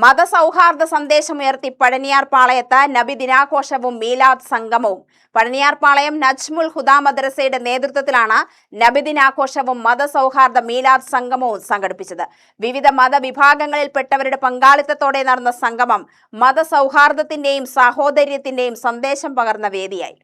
മതസൗഹാർദ്ദ സന്ദേശമുയർത്തി പഴനിയാർ പാളയത്ത് നബി ദിനാഘോഷവും മീലാദ് സംഗമവും. പഴനിയാർ പാളയം നജ്മുൽ ഹുദ മദ്രസയുടെ നേതൃത്വത്തിലാണ് നബിദിനാഘോഷവും മതസൗഹാർദ്ദ മീലാദ് സംഗമവും സംഘടിപ്പിച്ചത്. വിവിധ മതവിഭാഗങ്ങളിൽപ്പെട്ടവരുടെ പങ്കാളിത്തത്തോടെ നടന്ന സംഗമം മതസൗഹാർദ്ദത്തിന്റെയും സാഹോദര്യത്തിന്റെയും സന്ദേശം പകർന്ന വേദിയായി.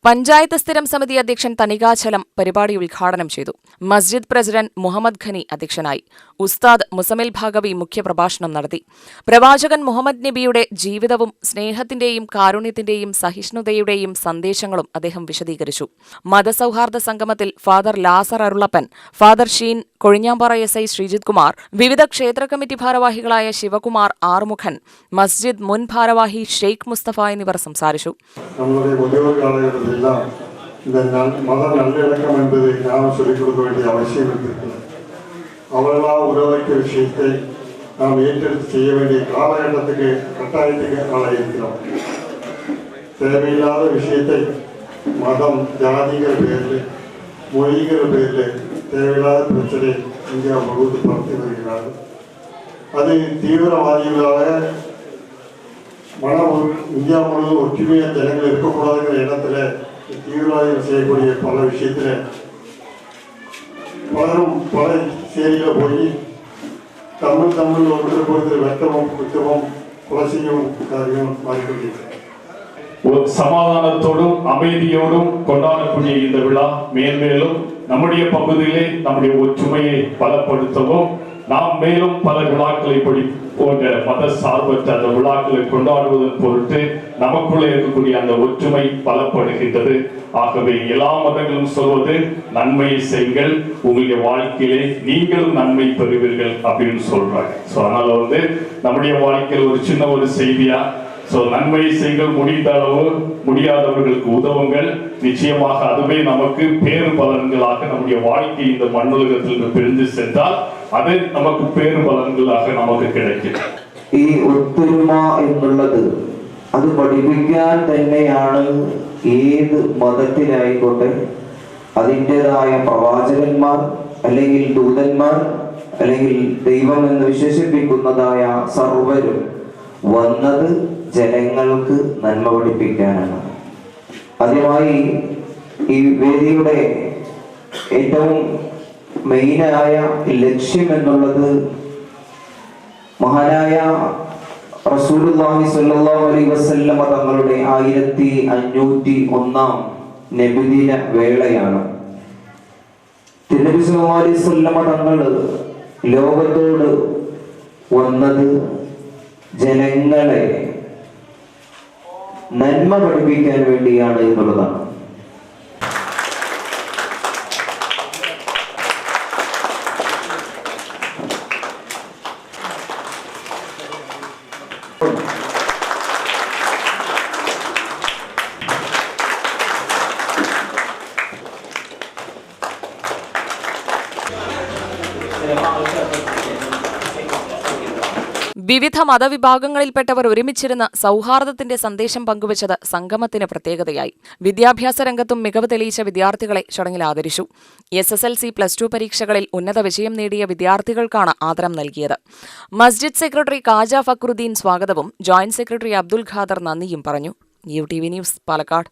പഞ്ചായത്ത് സ്ഥിരം സമിതി അധ്യക്ഷൻ തനികാചലം പരിപാടി ഉദ്ഘാടനം ചെയ്തു. മസ്ജിദ് പ്രസിഡന്റ് മുഹമ്മദ് ഖനി അധ്യക്ഷനായി. ഉസ്താദ് മുസമിൽ ഭാഗവി മുഖ്യപ്രഭാഷണം നടത്തി. പ്രവാചകൻ മുഹമ്മദ് നബിയുടെ ജീവിതവും സ്നേഹത്തിന്റെയും കാരുണ്യത്തിന്റെയും സഹിഷ്ണുതയുടെയും സന്ദേശങ്ങളും അദ്ദേഹം വിശദീകരിച്ചു. മതസൗഹാർദ്ദ സംഗമത്തിൽ father Lazar Arulappan, father Sheen Kozhinjampara SI Sreejith Kumar, വിവിധ ക്ഷേത്ര കമ്മിറ്റി ഭാരവാഹികളായ ശിവകുമാർ ആറുമുഖൻ, മസ്ജിദ് മുൻ ഭാരവാഹി ഷെയ്ഖ് മുസ്തഫ എന്നിവർ സംസാരിച്ചു. இந்த மத நல்லிணக்கம் என்பதை நாம் சொல்லிக் கொடுக்க வேண்டிய அவசியம் இருக்கிறது. அவர்களா உருவாக்கிய விஷயத்தை நாம் ஏற்றெடுத்து செய்ய வேண்டிய காலகட்டத்துக்கு கட்டாயத்துக்கு ஆளாயிருக்கிறோம். தேவையில்லாத விஷயத்தை மதம் ஜாதிங்கிற பேரில் மொழிங்கிற பேரில் தேவையில்லாத பிரச்சனை இந்தியா முழுவதும் பரத்தி வருகிறார்கள். அது தீவிரவாதிகளாக இந்தியா முழுவதும் ஒற்றுமையாக ஜனங்கள் இருக்கக்கூடாதுங்கிற இடத்துல தீவிரவாதிகள் செய்யக்கூடிய பல விஷயத்துல பலரும் பல சேரியில போய் தமிழ் ஒருத்தருக்கு ஒருத்தர் வெட்டமும் குற்றமும் கொலை செய்யவும் காரியமும் மாறிக்கொண்டிருக்கிறது. சமாதானத்தோடும் அமைதியோடும் கொண்டாடக்கூடிய இந்த விழா மேன்மேலும் நம்முடைய பகுதியிலே நம்முடைய ஒற்றுமையை பலப்படுத்தவும், நாம் மேலும் பல விழாக்களை போன்ற மத சார்பற்ற அந்த விழாக்களை கொண்டாடுவதன் பொருட்டு நமக்குள்ளே இருக்கக்கூடிய அந்த ஒற்றுமை பலப்படுகின்றது. ஆகவே எல்லா மதங்களும் சொல்வது நன்மையை செய்யுங்கள், உங்களுடைய வாழ்க்கையிலே நீங்களும் நன்மை பெறுவீர்கள் அப்படின்னு சொல்றாங்க. அதனால நம்முடைய வாழ்க்கையில் ஒரு சின்ன ஒரு செய்தியா நன்மையை செய்யுங்கள், முடிந்த அளவு முடியாதவர்களுக்கு உதவுங்கள். நிச்சயமாக அதுவே நமக்கு பேரு பலன்களாக நம்முடைய வாழ்க்கை இந்த மண்ணுலகத்தில் பிரிந்து சென்றால் അത് നമുക്ക് പേര് പലങ്ങളാக നമുക്ക് கிடைക്കും. ഈ ഒത്തൊരുമ എന്നുള്ളത് അത് പഠിപ്പിക്കാൻ തന്നെയാണ് ഏത് മതത്തിലായിക്കോട്ടെ അതിൻ്റെതായ പ്രവാചകന്മാർ അല്ലെങ്കിൽ ദൂതന്മാർ അല്ലെങ്കിൽ ദൈവം എന്ന് വിശേഷിപ്പിക്കുന്നതായ സർവരും വന്നത് ജനങ്ങൾക്ക് നന്മ പഠിപ്പിക്കാനാണ്. ആദ്യമായി ഈ വേദിയുടെ ഏറ്റവും മെയിനായ ലക്ഷ്യം എന്നുള്ളത് മഹാനായ റസൂലുള്ളാഹി സ്വല്ലല്ലാഹു അലൈഹി വസല്ലമ തങ്ങളുടെ 1501 നബിദിന വേളയാണ്. തിരുനബി സല്ലല്ലാഹു അലൈഹി വസല്ലമ തങ്ങൾ ലോകത്തോട് വന്നത് ജനങ്ങളെ നന്മ പഠിപ്പിക്കാൻ വേണ്ടിയാണ് എന്നുള്ളതാണ്. വിവിധ മതവിഭാഗങ്ങളിൽപ്പെട്ടവർ ഒരുമിച്ചിരുന്ന് സൗഹാർദ്ദത്തിന്റെ സന്ദേശം പങ്കുവച്ചത് സംഗമത്തിന് പ്രത്യേകതയായി. വിദ്യാഭ്യാസ രംഗത്തും മികവ് തെളിയിച്ച വിദ്യാർത്ഥികളെ ചടങ്ങിൽ ആദരിച്ചു. SSLC +2 പരീക്ഷകളിൽ ഉന്നത വിജയം നേടിയ വിദ്യാർത്ഥികൾക്കാണ് ആദരം നൽകിയത്. മസ്ജിദ് സെക്രട്ടറി കാജ ഫക്രുദ്ദീൻ സ്വാഗതവും ജോയിന്റ് സെക്രട്ടറി അബ്ദുൽ ഖാദർ നന്ദിയും പറഞ്ഞു. UTV news, Palakkad.